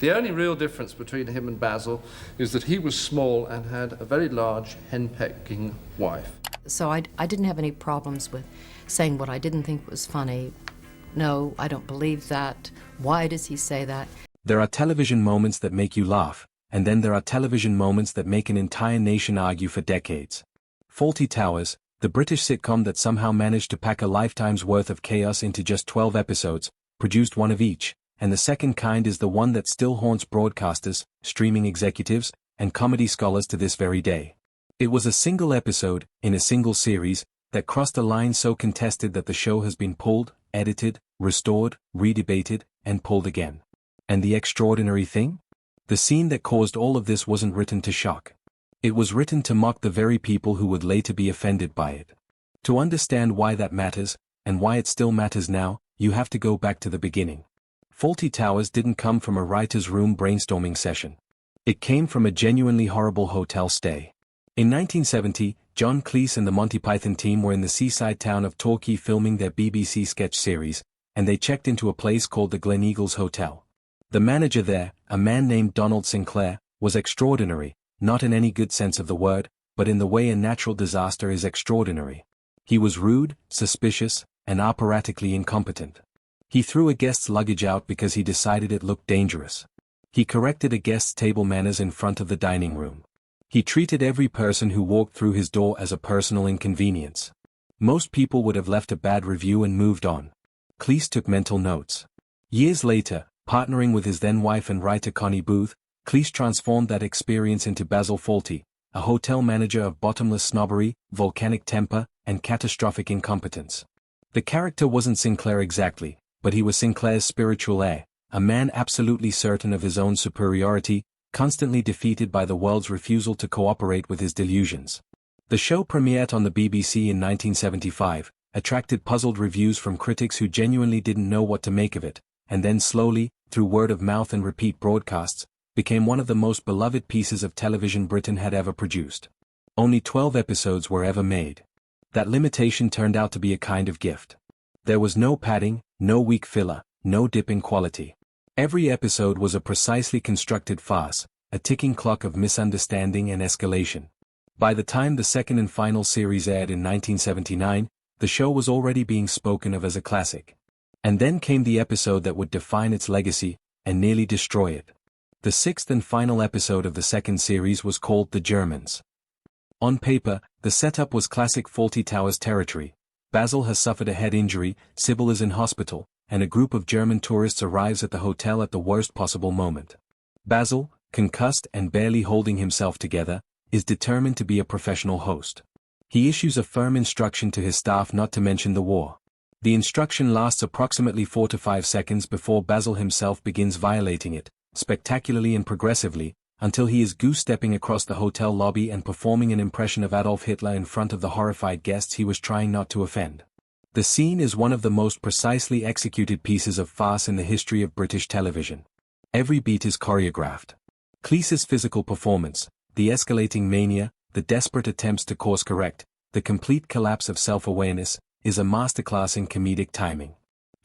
The only real difference between him and Basil is that he was small and had a very large henpecking wife. So I didn't have any problems with saying what I didn't think was funny. No, I don't believe that. Why does he say that? There are television moments that make you laugh, and then there are television moments that make an entire nation argue for decades. Fawlty Towers, the British sitcom that somehow managed to pack a lifetime's worth of chaos into just 12 episodes, produced one of each, and the second kind is the one that still haunts broadcasters, streaming executives, and comedy scholars to this very day. It was a single episode, in a single series, that crossed a line so contested that the show has been pulled, edited, restored, redebated, and pulled again. And the extraordinary thing? The scene that caused all of this wasn't written to shock. It was written to mock the very people who would later be offended by it. To understand why that matters, and why it still matters now, you have to go back to the beginning. Fawlty Towers didn't come from a writer's room brainstorming session. It came from a genuinely horrible hotel stay. In 1970, John Cleese and the Monty Python team were in the seaside town of Torquay filming their BBC sketch series, and they checked into a place called the Gleneagles Hotel. The manager there, a man named Donald Sinclair, was extraordinary, not in any good sense of the word, but in the way a natural disaster is extraordinary. He was rude, suspicious, and operatically incompetent. He threw a guest's luggage out because he decided it looked dangerous. He corrected a guest's table manners in front of the dining room. He treated every person who walked through his door as a personal inconvenience. Most people would have left a bad review and moved on. Cleese took mental notes. Years later, partnering with his then-wife and writer Connie Booth, Cleese transformed that experience into Basil Fawlty, a hotel manager of bottomless snobbery, volcanic temper, and catastrophic incompetence. The character wasn't Sinclair exactly, but he was Sinclair's spiritual heir, a man absolutely certain of his own superiority, constantly defeated by the world's refusal to cooperate with his delusions. The show premiered on the BBC in 1975, attracted puzzled reviews from critics who genuinely didn't know what to make of it, and then slowly, through word of mouth and repeat broadcasts, became one of the most beloved pieces of television Britain had ever produced. Only 12 episodes were ever made. That limitation turned out to be a kind of gift. There was no padding, no weak filler, no dip in quality. Every episode was a precisely constructed farce, a ticking clock of misunderstanding and escalation. By the time the second and final series aired in 1979, the show was already being spoken of as a classic. And then came the episode that would define its legacy, and nearly destroy it. The sixth and final episode of the second series was called The Germans. On paper, the setup was classic Fawlty Towers territory. Basil has suffered a head injury, Sybil is in hospital, and a group of German tourists arrives at the hotel at the worst possible moment. Basil, concussed and barely holding himself together, is determined to be a professional host. He issues a firm instruction to his staff not to mention the war. The instruction lasts approximately 4 to 5 seconds before Basil himself begins violating it, spectacularly and progressively, until he is goose-stepping across the hotel lobby and performing an impression of Adolf Hitler in front of the horrified guests he was trying not to offend. The scene is one of the most precisely executed pieces of farce in the history of British television. Every beat is choreographed. Cleese's physical performance, the escalating mania, the desperate attempts to course-correct, the complete collapse of self-awareness, is a masterclass in comedic timing.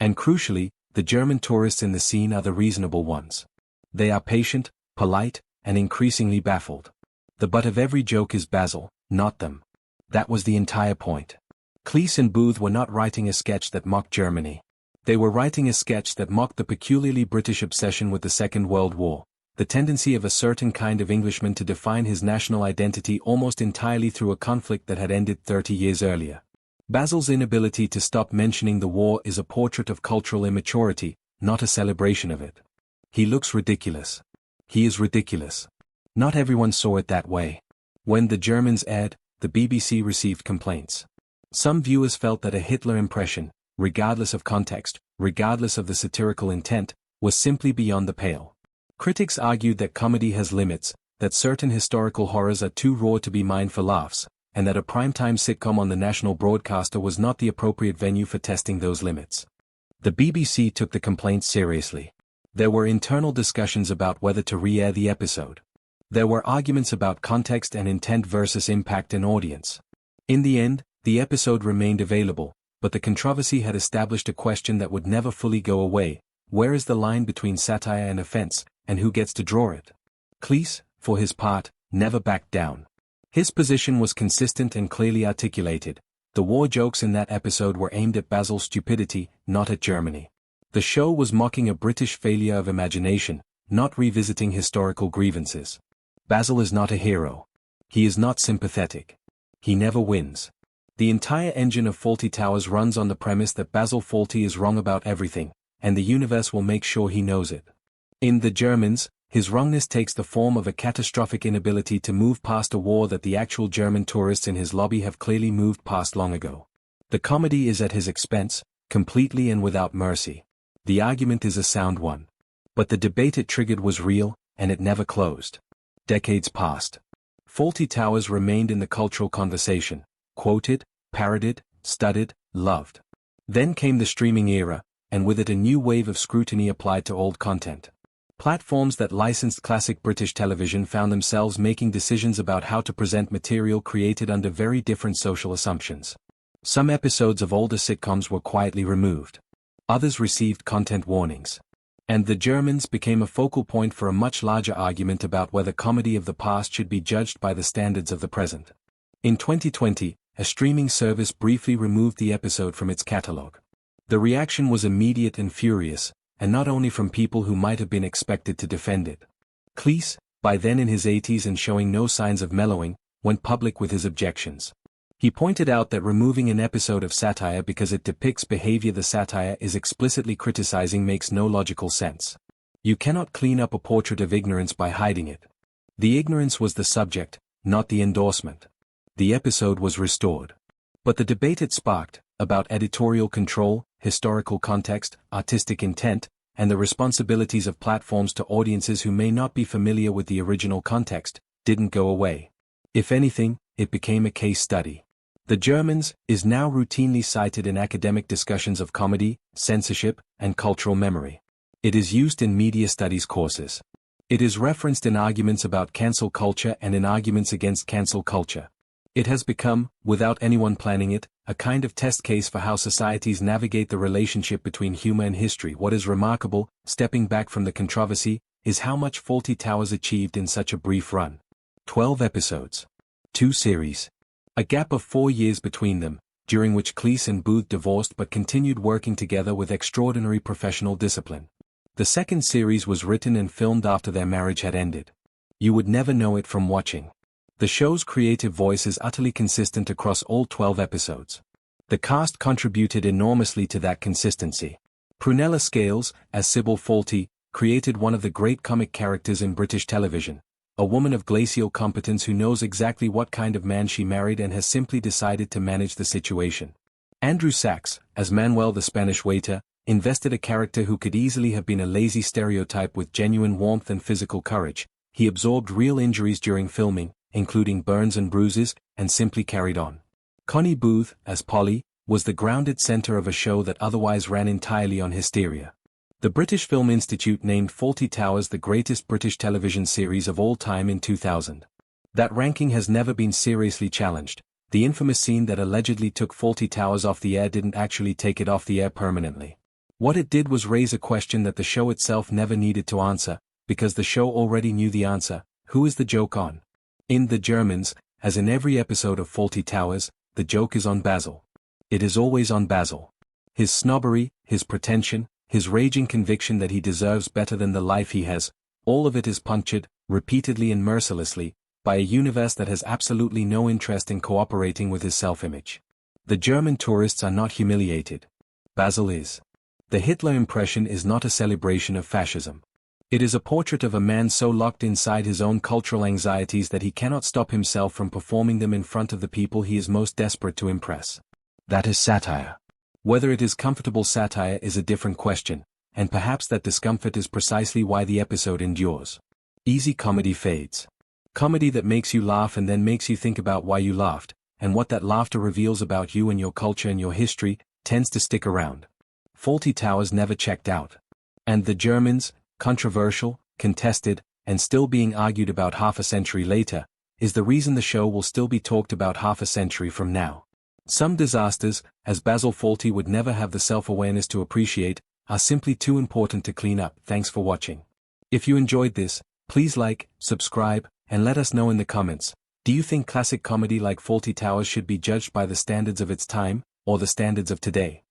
And crucially, the German tourists in the scene are the reasonable ones. They are patient, polite, and increasingly baffled. The butt of every joke is Basil, not them. That was the entire point. Cleese and Booth were not writing a sketch that mocked Germany. They were writing a sketch that mocked the peculiarly British obsession with the Second World War, the tendency of a certain kind of Englishman to define his national identity almost entirely through a conflict that had ended 30 years earlier. Basil's inability to stop mentioning the war is a portrait of cultural immaturity, not a celebration of it. He looks ridiculous. He is ridiculous. Not everyone saw it that way. When The Germans aired, the BBC received complaints. Some viewers felt that a Hitler impression, regardless of context, regardless of the satirical intent, was simply beyond the pale. Critics argued that comedy has limits, that certain historical horrors are too raw to be mined for laughs, and that a primetime sitcom on the national broadcaster was not the appropriate venue for testing those limits. The BBC took the complaints seriously. There were internal discussions about whether to re-air the episode. There were arguments about context and intent versus impact and audience. In the end, the episode remained available, but the controversy had established a question that would never fully go away: where is the line between satire and offense, and who gets to draw it? Cleese, for his part, never backed down. His position was consistent and clearly articulated. The war jokes in that episode were aimed at Basil's stupidity, not at Germany. The show was mocking a British failure of imagination, not revisiting historical grievances. Basil is not a hero. He is not sympathetic. He never wins. The entire engine of Fawlty Towers runs on the premise that Basil Fawlty is wrong about everything, and the universe will make sure he knows it. In The Germans, his wrongness takes the form of a catastrophic inability to move past a war that the actual German tourists in his lobby have clearly moved past long ago. The comedy is at his expense, completely and without mercy. The argument is a sound one. But the debate it triggered was real, and it never closed. Decades passed. Fawlty Towers remained in the cultural conversation, quoted, parodied, studied, loved. Then came the streaming era, and with it a new wave of scrutiny applied to old content. Platforms that licensed classic British television found themselves making decisions about how to present material created under very different social assumptions. Some episodes of older sitcoms were quietly removed. Others received content warnings. And The Germans became a focal point for a much larger argument about whether comedy of the past should be judged by the standards of the present. In 2020, a streaming service briefly removed the episode from its catalogue. The reaction was immediate and furious, and not only from people who might have been expected to defend it. Cleese, by then in his 80s and showing no signs of mellowing, went public with his objections. He pointed out that removing an episode of satire because it depicts behavior the satire is explicitly criticizing makes no logical sense. You cannot clean up a portrait of ignorance by hiding it. The ignorance was the subject, not the endorsement. The episode was restored. But the debate it sparked, about editorial control, historical context, artistic intent, and the responsibilities of platforms to audiences who may not be familiar with the original context, didn't go away. If anything, it became a case study. The Germans is now routinely cited in academic discussions of comedy, censorship, and cultural memory. It is used in media studies courses. It is referenced in arguments about cancel culture and in arguments against cancel culture. It has become, without anyone planning it, a kind of test case for how societies navigate the relationship between humor and history. What is remarkable, stepping back from the controversy, is how much Fawlty Towers achieved in such a brief run. 12 episodes. 2 series. A gap of 4 years between them, during which Cleese and Booth divorced but continued working together with extraordinary professional discipline. The second series was written and filmed after their marriage had ended. You would never know it from watching. The show's creative voice is utterly consistent across all 12 episodes. The cast contributed enormously to that consistency. Prunella Scales, as Sybil Fawlty, created one of the great comic characters in British television, a woman of glacial competence who knows exactly what kind of man she married and has simply decided to manage the situation. Andrew Sachs, as Manuel the Spanish waiter, invested a character who could easily have been a lazy stereotype with genuine warmth and physical courage. He absorbed real injuries during filming, including burns and bruises, and simply carried on. Connie Booth, as Polly, was the grounded center of a show that otherwise ran entirely on hysteria. The British Film Institute named Fawlty Towers the greatest British television series of all time in 2000. That ranking has never been seriously challenged. The infamous scene that allegedly took Fawlty Towers off the air didn't actually take it off the air permanently. What it did was raise a question that the show itself never needed to answer, because the show already knew the answer: who is the joke on? In The Germans, as in every episode of Fawlty Towers, the joke is on Basil. It is always on Basil. His snobbery, his pretension, his raging conviction that he deserves better than the life he has, all of it is punctured, repeatedly and mercilessly, by a universe that has absolutely no interest in cooperating with his self-image. The German tourists are not humiliated. Basil is. The Hitler impression is not a celebration of fascism. It is a portrait of a man so locked inside his own cultural anxieties that he cannot stop himself from performing them in front of the people he is most desperate to impress. That is satire. Whether it is comfortable satire is a different question, and perhaps that discomfort is precisely why the episode endures. Easy comedy fades. Comedy that makes you laugh and then makes you think about why you laughed, and what that laughter reveals about you and your culture and your history, tends to stick around. Fawlty Towers never checked out. And The Germans, controversial, contested, and still being argued about half a century later, is the reason the show will still be talked about half a century from now. Some disasters, as Basil Fawlty would never have the self-awareness to appreciate, are simply too important to clean up. Thanks for watching. If you enjoyed this, please like, subscribe, and let us know in the comments. Do you think classic comedy like Fawlty Towers should be judged by the standards of its time, or the standards of today?